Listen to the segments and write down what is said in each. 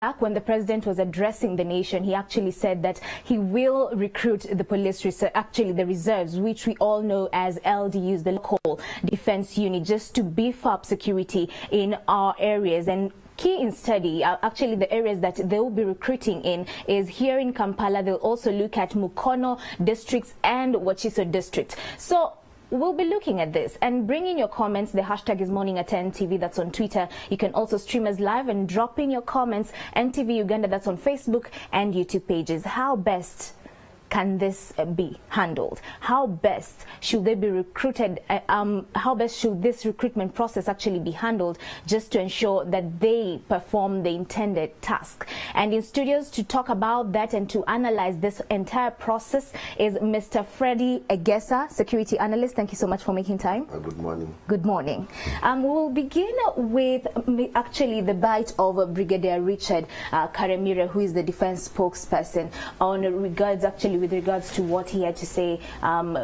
back when the president was addressing the nation, he actually said that he will recruit the police, actually the reserves, which we all know as LDUs, the local defense unit, just to beef up security in our areas. And key in study, actually the areas that they will be recruiting in is here in Kampala. They'll also look at Mukono districts and Wachiso district. So we'll be looking at this and bring in your comments. The hashtag is Morning at NTV. That's on Twitter. You can also stream us live and drop in your comments. NTV Uganda, that's on Facebook and YouTube pages. How best can this be handled? How best should they be recruited? How best should this recruitment process actually be handled just to ensure that they perform the intended task? And in studios to talk about that and to analyze this entire process is Mr. Freddie Egesa, security analyst. Thank you so much for making time. Good morning. Good morning. We'll begin with actually the bite of Brigadier Richard Caramil, who is the defense spokesperson, on regards with regards to what he had to say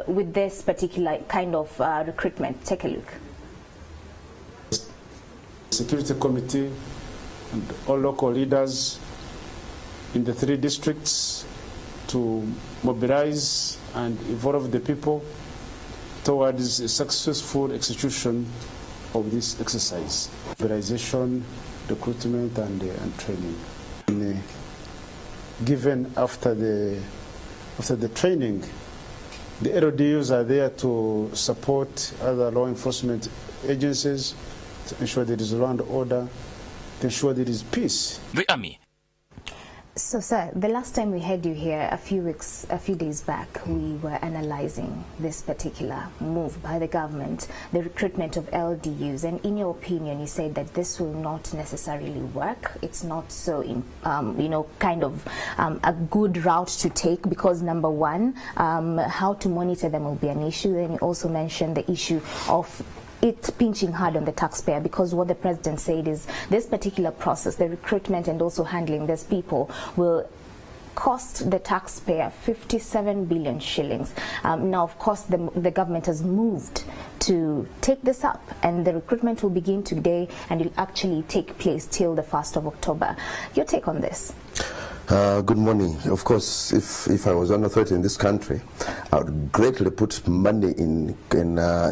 with this particular kind of recruitment. Take a look. Security Committee and all local leaders in the 3 districts to mobilize and involve the people towards a successful execution of this exercise. Mobilization, recruitment and training. Given after the training, the LDUs are there to support other law enforcement agencies to ensure there is law and order, to ensure there is peace. The army. So, sir, the last time we had you here, a few days back, we were analyzing this particular move by the government, the recruitment of LDUs, and in your opinion, you said that this will not necessarily work. It's not so, a good route to take because, number one, how to monitor them will be an issue. Then you also mentioned the issue of it pinching hard on the taxpayer, because what the president said is this particular process, the recruitment and also handling these people, will cost the taxpayer 57 billion shillings. Now, of course, the government has moved to take this up, and the recruitment will begin today and will actually take place till the 1st of October. Your take on this? Good morning. Of course, if I was on authority in this country, I would greatly put money in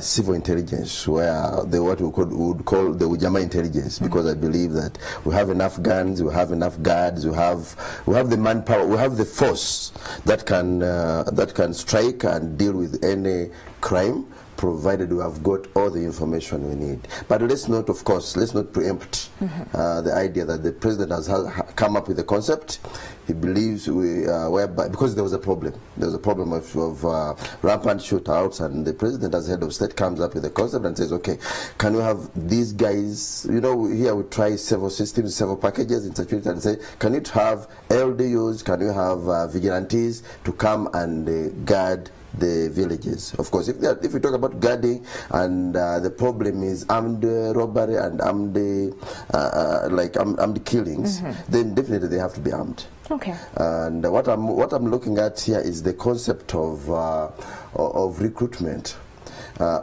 civil intelligence, where what we would call the Ujama intelligence, because I believe that we have enough guns, we have enough guards, we have the manpower, we have the force that can strike and deal with any crime, provided we have got all the information we need. But let's not, of course, let's not preempt the idea that the president has come up with a concept. He believes whereby, because there was a problem. There was a problem of rampant shootouts, and the president as head of state comes up with a concept and says, okay, can we have these guys, here we try several systems, several packages in security, and say, can you have LDUs, can you have vigilantes to come and guard the villages? Of course, if we talk about guarding and the problem is armed robbery and armed killings, then definitely they have to be armed. Okay. And what I'm looking at here is the concept of recruitment,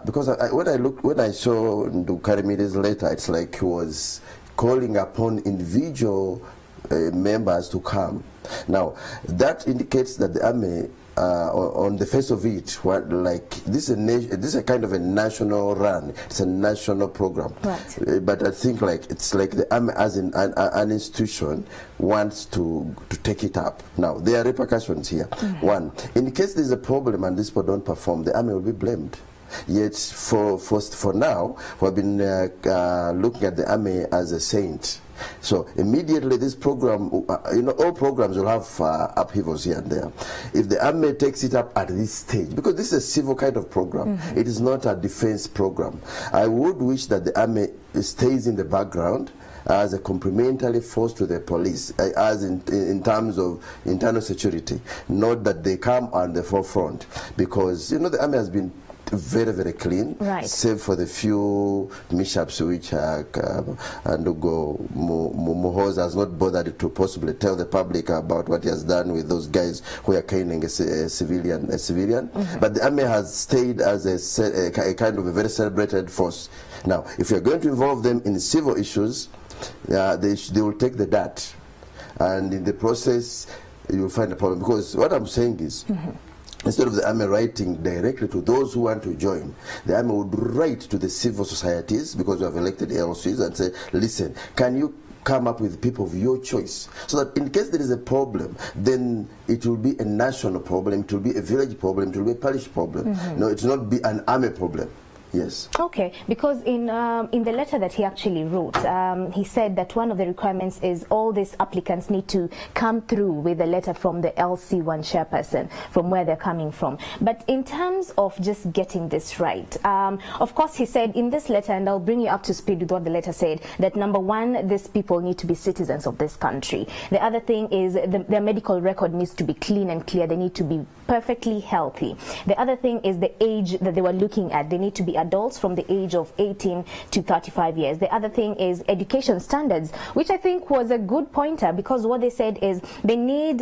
because when I saw Caramil's letter, it's like he was calling upon individual members to come. Now that indicates that the army, on the face of it, this is a kind of a national run. It's a national program. Right. But I think it's like the army as an institution wants to take it up. Now there are repercussions here. One, in case there's a problem and these people don't perform, the army will be blamed. Yet for now, we've been looking at the army as a saint. So immediately this program, all programs will have upheavals here and there. If the army takes it up at this stage, because this is a civil kind of program, it is not a defense program. I would wish that the army stays in the background as a complementary force to the police, as in terms of internal security, not that they come on the forefront, because the army has been very, very clean, right, save for the few mishaps which Muhoza has not bothered to possibly tell the public about what he has done with those guys who are killing a civilian. But the army has stayed as a kind of a very celebrated force. Now, if you're going to involve them in civil issues, they will take the dirt. and in the process you'll find a problem. Because what I'm saying is, instead of the army writing directly to those who want to join, the army would write to the civil societies, because we have elected LCs, and say, listen, can you come up with people of your choice, so that in case there is a problem, then it will be a national problem, it will be a village problem, it will be a parish problem. No, it will not be an army problem. Yes. Okay, because in the letter that he actually wrote, he said that one of the requirements is all these applicants need to come through with a letter from the LC1 chairperson, from where they're coming from. But in terms of just getting this right, of course he said in this letter, and I'll bring you up to speed with what the letter said, that number one, these people need to be citizens of this country. The other thing is their medical record needs to be clean and clear. They need to be perfectly healthy. The other thing is the age that they were looking at. They need to be adults from the age of 18 to 35 years. The other thing is education standards, which I think was a good pointer, because what they said is they need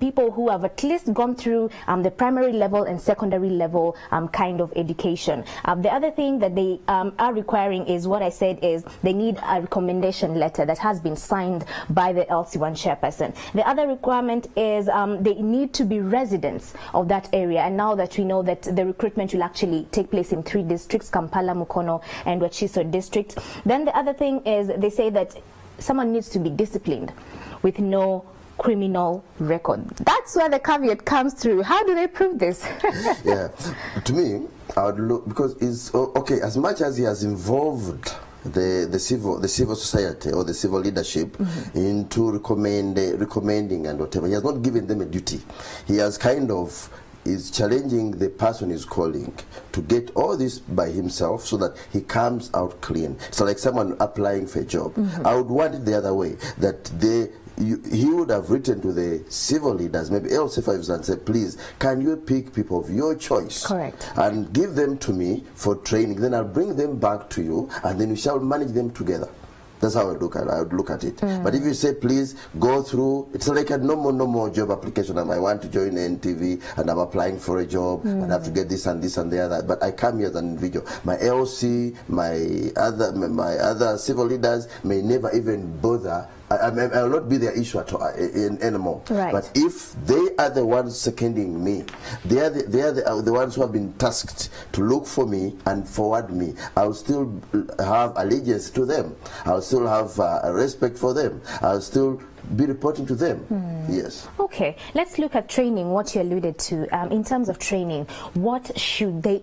people who have at least gone through the primary level and secondary level kind of education. The other thing that they are requiring is what I said is they need a recommendation letter that has been signed by the LC1 chairperson. The other requirement is they need to be residents of that area. And now that we know that the recruitment will actually take place in 3 districts, Kampala, Mukono, and Wachiso district. Then the other thing is they say that someone needs to be disciplined with no criminal record. That's where the caveat comes through. How do they prove this? Yeah, to me, I would look, because it's okay, as much as he has involved the civil society or the civil leadership into recommending and whatever, he has not given them a duty. He has kind of is challenging the person he's calling to get all this by himself, so that he comes out clean. So like someone applying for a job. I would want it the other way, that he would have written to the civil leaders, maybe LC5s, and said, please, can you pick people of your choice? Correct. And give them to me for training. Then I'll bring them back to you, and then we shall manage them together. That's how I would look at it. But if you say, please go through, it's like a normal job application. I want to join NTV and I'm applying for a job and I have to get this and this and the other. But I come here as an individual. My LC, my other civil leaders may never even bother. I will not be their issue anymore. Right. But if they are the ones seconding me, they are the ones who have been tasked to look for me and forward me, I'll still have allegiance to them. I'll still have a respect for them. I'll still be reporting to them. Yes. Okay, let's look at training, what you alluded to. In terms of training, what should they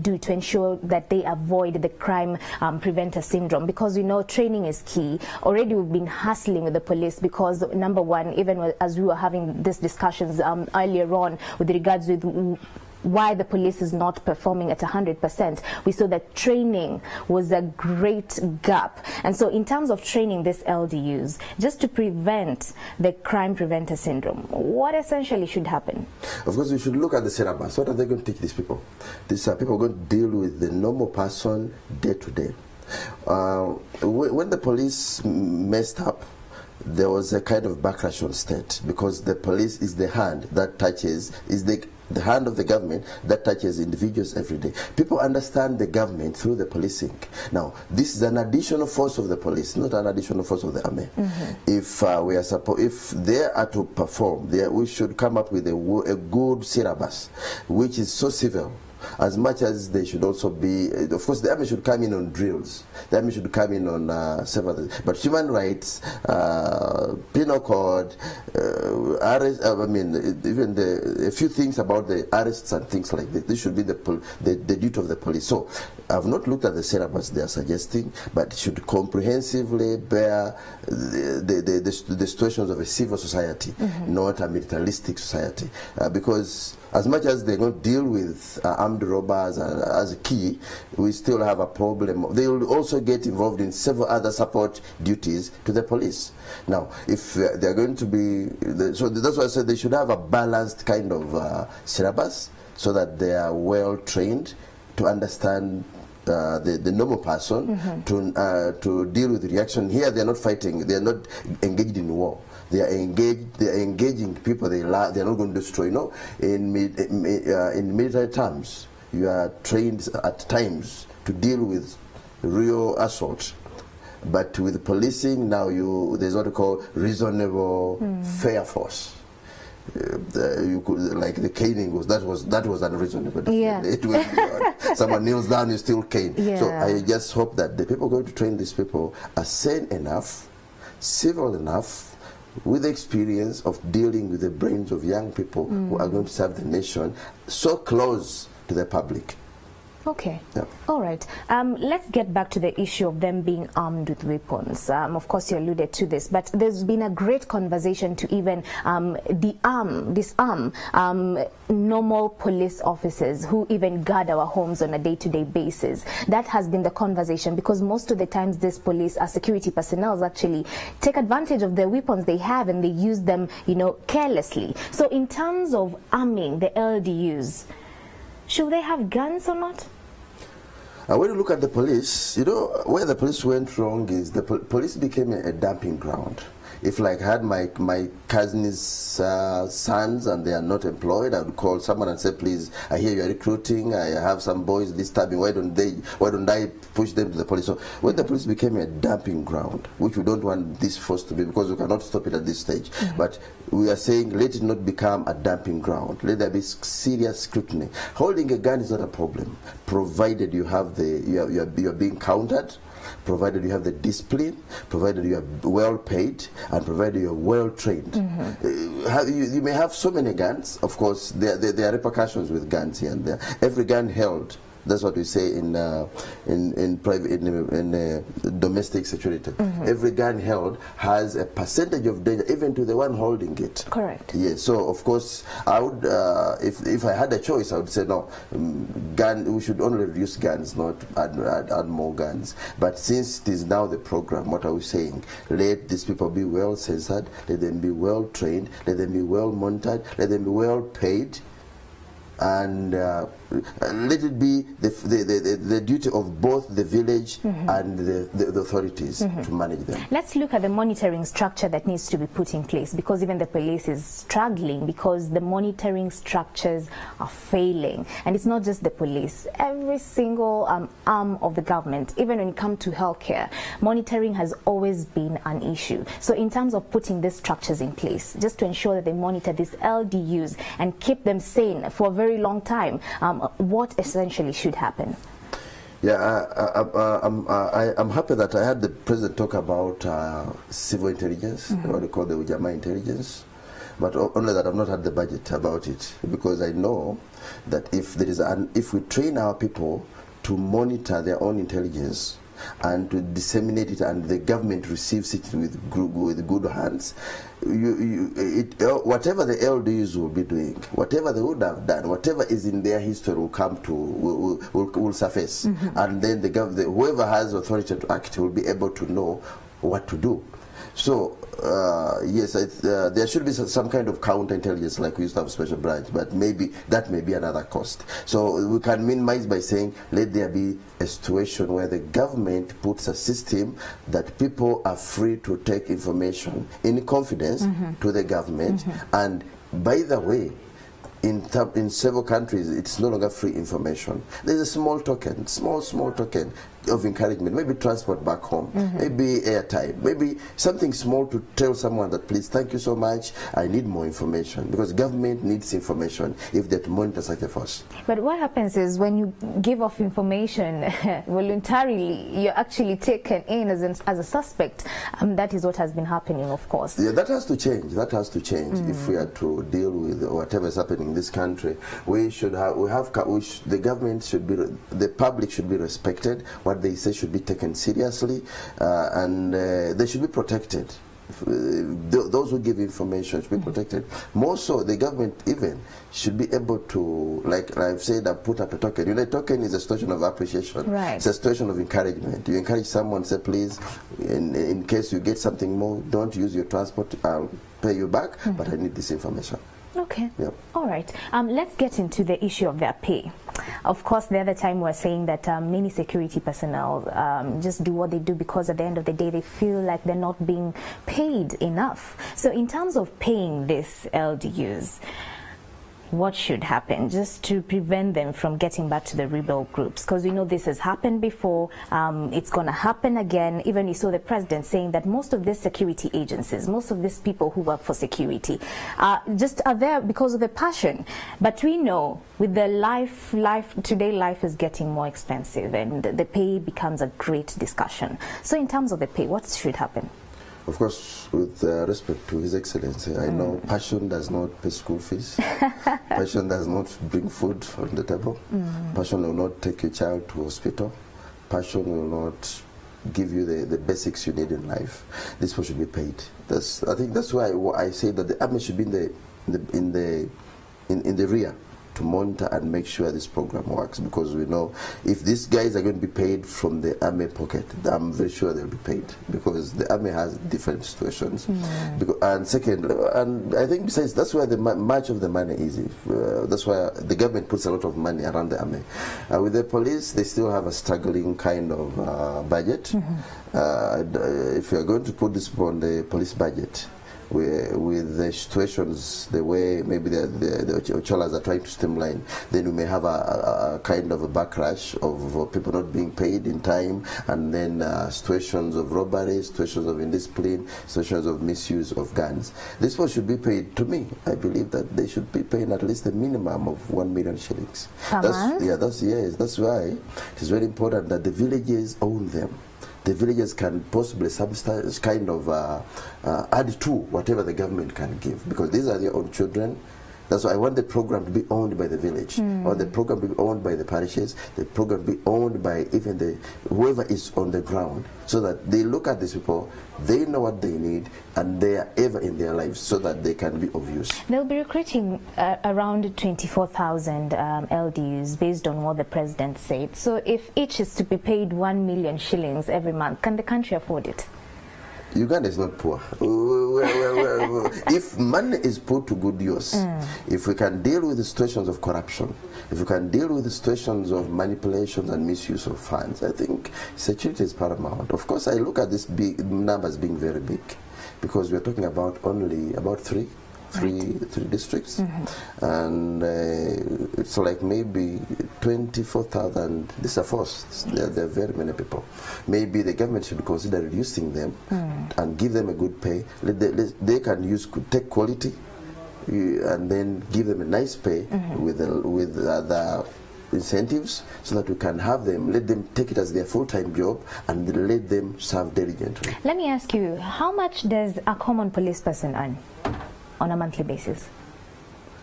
do to ensure that they avoid the crime preventer syndrome? Because you know training is key. Already we've been hassling with the police because, number one, even as we were having these discussions earlier on with regards with why the police is not performing at 100%, we saw that training was a great gap. And so in terms of training these LDUs, just to prevent the crime preventer syndrome, what essentially should happen? Of course, we should look at the syllabus. What are they going to teach these people? These are people going to deal with the normal person day to day. When the police messed up, there was a kind of backlash on state, because the police is the hand that touches, the hand of the government that touches individuals every day. People understand the government through the policing. Now, this is an additional force of the police, not an additional force of the army. If if they are to perform, we should come up with a good syllabus, which is so civil. As much as they should also be, of course, the army should come in on drills. The army should come in on several things. But human rights, penal code, arrest. I mean, even a few things about the arrests and things like this. This should be the duty of the police. So, I've not looked at the syllabus they are suggesting, but it should comprehensively bear the situations of a civil society, not a militaristic society, because as much as they're going to deal with armed robbers as a key, we still have a problem. They will also get involved in several other support duties to the police. Now, if they're going to be, so that's why I said they should have a balanced kind of syllabus, so that they are well trained to understand the normal person, to deal with reaction. Here they are not fighting, they are not engaged in war. They are engaging people they are not going to destroy. No, in military terms, you are trained at times to deal with real assault. But with policing, now there's what you call reasonable, fair force. You could, like the caning that was unreasonable. Yeah. It was beyond. Someone kneels down, you still cane. Yeah. So I just hope that the people going to train these people are sane enough, civil enough, with experience of dealing with the brains of young people who are going to serve the nation, so close to the public. Okay. Yeah. All right. Let's get back to the issue of them being armed with weapons. Of course, you alluded to this, but there's been a great conversation to even disarm normal police officers who even guard our homes on a day-to-day basis. That has been the conversation, because most of the times these police security personnel actually take advantage of the weapons they have and they use them, carelessly. So in terms of arming the LDUs, should they have guns or not? When you look at the police, where the police went wrong is the police became a dumping ground. If like I had my cousin's sons and they are not employed, I would call someone and say, please, I hear you are recruiting, I have some boys disturbing, why don't I push them to the police? So when the police became a dumping ground, which we don't want this force to be, because we cannot stop it at this stage, but we are saying let it not become a dumping ground. Let there be serious scrutiny. Holding a gun is not a problem, provided you have you are being counted, provided you have the discipline, provided you are well paid, and provided you are well trained. You may have so many guns. Of course, there are repercussions with guns here and there. Every gun held, that's what we say in domestic security. Every gun held has a percentage of danger, even to the one holding it. Correct. Yes. So of course, I would, if I had a choice, I would say no. We should only reduce guns, not add more guns. But since it is now the program, what are we saying? Let these people be well censored. Let them be well trained. Let them be well monitored. Let them be well paid. And let it be the duty of both the village and the authorities to manage them. Let's look at the monitoring structure that needs to be put in place, because even the police is struggling because the monitoring structures are failing. And it's not just the police. Every single arm of the government, even when it comes to healthcare, monitoring has always been an issue. So in terms of putting these structures in place, just to ensure that they monitor these LDUs and keep them sane for a very long time, what essentially should happen? Yeah, I'm happy that I had the president talk about civil intelligence, what they call the Ujamaa intelligence, but only that I've not had the budget about it, because I know that if we train our people to monitor their own intelligence and to disseminate it, and the government receives it with good hands, whatever the LDUs will be doing, whatever they would have done, whatever is in their history will surface, and then whoever has authority to act will be able to know what to do. So yes, there should be some kind of counterintelligence, like we used to have special branch, but maybe that may be another cost. So we can minimize by saying let there be a situation where the government puts a system that people are free to take information in confidence to the government. And by the way, in several countries, it's no longer free information. There's a small token, small token of encouragement, maybe transport back home, maybe airtime, maybe something small to tell someone that, please, thank you so much, I need more information, because government needs information if they're to monitor such a force. But what happens is when you give off information voluntarily, you're actually taken in as a suspect. That is what has been happening, of course. Yeah, that has to change. That has to change if we are to deal with whatever is happening in this country. The government should be, the public should be respected. What they say should be taken seriously, and they should be protected. Those who give information should be protected. More so, the government even should be able to, like I've said, put up a token. A token is a situation of appreciation. Right. It's a situation of encouragement. You encourage someone, say, please, in case you get something more, don't use your transport, I'll pay you back, but I need this information. Okay. Yep. All right. Let's get into the issue of their pay. Of course, the other time we were saying that many security personnel just do what they do because at the end of the day they feel like they're not being paid enough. So in terms of paying these LDUs, what should happen just to prevent them from getting back to the rebel groups? Because we know this has happened before, it's going to happen again. Even you saw the president saying that most of these security agencies, most of these people who work for security are there because of the passion. But we know with the today life is getting more expensive and the pay becomes a great discussion. So in terms of the pay, what should happen? Of course, with respect to His Excellency, I know passion does not pay school fees. Passion does not bring food on the table. Passion will not take your child to hospital. Passion will not give you the basics you need in life. This one should be paid. I think that's why I say that the army should be in the rear to monitor and make sure this program works, because we know if these guys are going to be paid from the army pocket, I'm very sure they'll be paid, because the army has different situations. And second, and I think besides, that's where much of the money is. That's why the government puts a lot of money around the army. With the police, they still have a struggling kind of budget. If you're going to put this on the police budget, with the situations, the way maybe the Ocholas are trying to streamline, then we may have a kind of a backlash of people not being paid in time, and then situations of robbery, situations of indiscipline, situations of misuse of guns. This one should be paid. To me, I believe that they should be paying at least a minimum of 1 million shillings. That's why it is very important that the villages own them. The villagers can possibly subsidize, kind of add to whatever the government can give, because these are their own children. That's why I want the program to be owned by the village, or the program to be owned by the parishes, the program to be owned by even whoever is on the ground, so that they look at these people, they know what they need, and they are ever in their lives, so that they can be of use. They'll be recruiting around 24,000 LDUs based on what the president said. So if each is to be paid 1 million shillings every month, can the country afford it? Uganda is not poor. If money is put to good use, if we can deal with the situations of corruption, if we can deal with the situations of manipulations and misuse of funds, I think security is paramount. Of course, I look at these big numbers being very big, because we're talking about only about three districts, and it's like maybe 24,000. These are forced. There are very many people. Maybe the government should consider reducing them and give them a good pay. They can take quality and then give them a nice pay with other incentives, so that we can have them, let them take it as their full-time job, and let them serve diligently. Let me ask you, how much does a common police person earn on a monthly basis?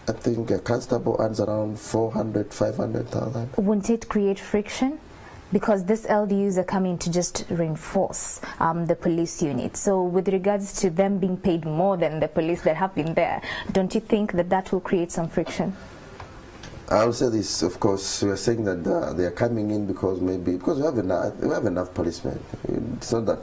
I think a constable earns around 400, 500,000. Wouldn't it create friction? Because these LDUs are coming to just reinforce the police unit. So with regards to them being paid more than the police that have been there, don't you think that that will create some friction? I'll say this, of course, we are saying that they are coming in because we have enough policemen. It's not that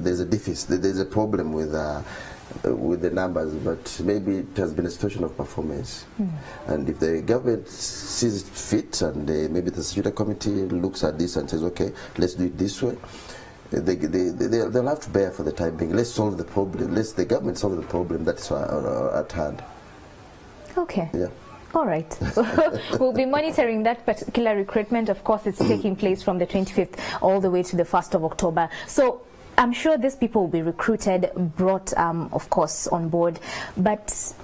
there's a deficit, there's a problem with the numbers, but maybe it has been a situation of performance. And if the government sees it fit, and maybe the security committee looks at this and says, okay, let's do it this way, they'll have to bear for the time being. Let's solve the problem. Let the government solve the problem that's at hand. Okay. Yeah. All right. We'll be monitoring that particular recruitment. Of course, it's taking place from the 25th all the way to the 1st of October. So I'm sure these people will be recruited, brought, of course, on board. But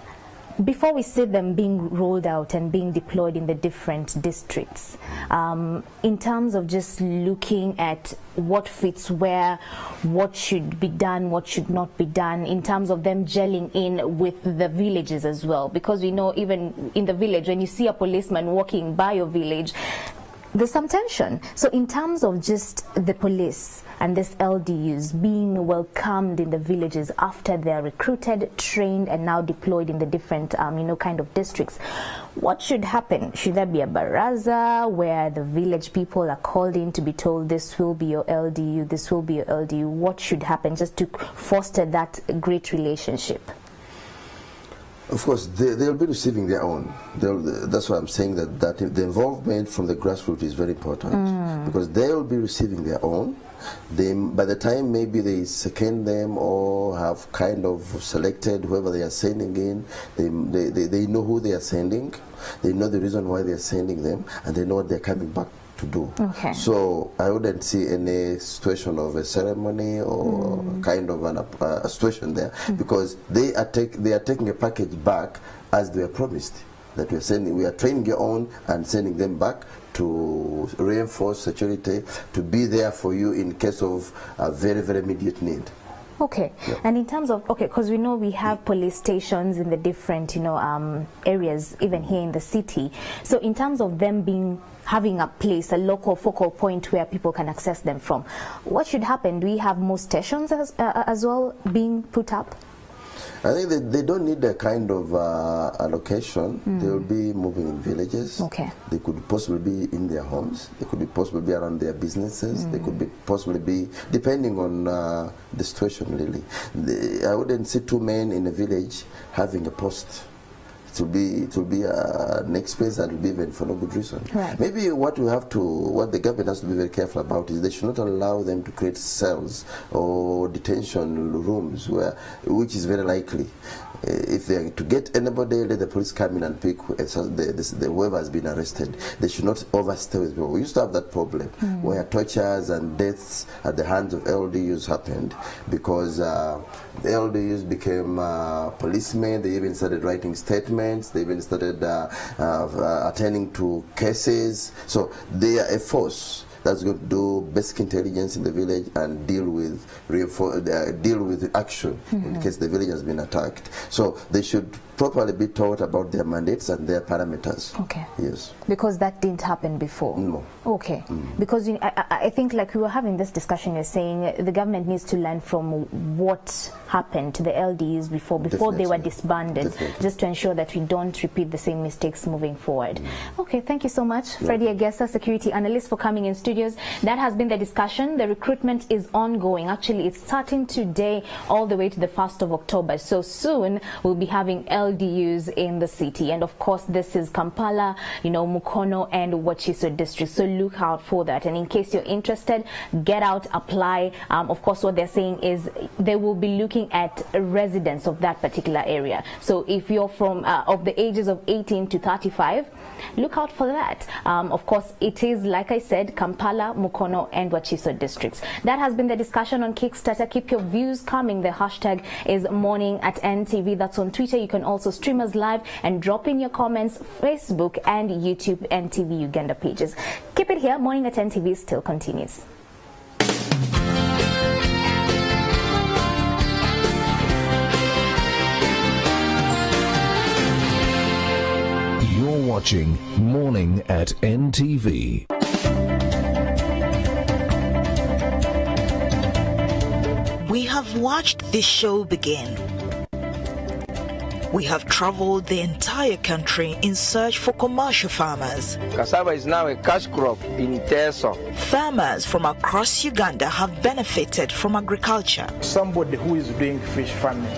before we see them being rolled out and being deployed in the different districts, in terms of just looking at what fits where, what should be done, what should not be done, in terms of them gelling in with the villages as well, because we know even in the village, when you see a policeman walking by your village, there's some tension. So in terms of just the police and this LDUs being welcomed in the villages after they're recruited, trained, and now deployed in the different, kind of districts, what should happen? Should there be a baraza where the village people are called in to be told this will be your LDU, this will be your LDU? What should happen just to foster that great relationship? Of course, they'll be receiving their own. That's why I'm saying that the involvement from the grassroots is very important, because they'll be receiving their own. By the time maybe they second them or have kind of selected whoever they are sending in, they know who they are sending, they know the reason why they are sending them, and they know what they're coming back to do. Okay. So I wouldn't see any situation of a ceremony or kind of a situation there, because they are taking a package back as they were promised, that we are training your own and sending them back to reinforce security, to be there for you in case of a very, very immediate need. Okay. Yeah. And in terms of, because we know we have police stations in the different, areas, even here in the city. So in terms of them having a place, a local focal point where people can access them from, what should happen? Do we have more stations as well being put up? I think they don't need a kind of allocation. They will be moving in villages. Okay. They could possibly be in their homes. They could possibly be around their businesses. They could possibly be, depending on the situation, really. I wouldn't see two men in a village having a post. It will be an expense that will be even for no good reason. Right. Maybe what the government has to be very careful about is they should not allow them to create cells or detention rooms which is very likely. If they are to get anybody, let the police come in and pick whoever has been arrested. They should not overstay with people. We used to have that problem where tortures and deaths at the hands of LDUs happened because the LDUs became policemen. They even started writing statements. They even started attending to cases. So they are a force that's going to do basic intelligence in the village and deal with action in case the village has been attacked. So they should properly be taught about their mandates and their parameters. Okay. Yes. Because that didn't happen before. No. Okay. Because I think, like we were having this discussion, you're saying the government needs to learn from what happened to the LDUs before they were disbanded, just to ensure that we don't repeat the same mistakes moving forward. Okay. Thank you so much, Freddie Agesa, security analyst, for coming in studios. That has been the discussion. The recruitment is ongoing. Actually, it's starting today all the way to the 1st of October. So soon we'll be having LDUs in the city. And of course, this is Kampala, Mukono and Wachiso districts. So look out for that. And in case you're interested, get out, apply. Of course, what they're saying is they will be looking at residents of that particular area. So if you're from of the ages of 18 to 35, look out for that. Of course, it is, like I said, Kampala, Mukono and Wachiso districts. That has been the discussion on Kickstarter. Keep your views coming. The hashtag is morning at NTV. That's on Twitter. You can also stream us live and drop in your comments, Facebook and YouTube NTV Uganda pages. Keep it here. Morning at NTV still continues. You're watching Morning at NTV. We have watched this show begin. We have traveled the entire country in search for commercial farmers. Cassava is now a cash crop in Teso. Farmers from across Uganda have benefited from agriculture. Somebody who is doing fish farming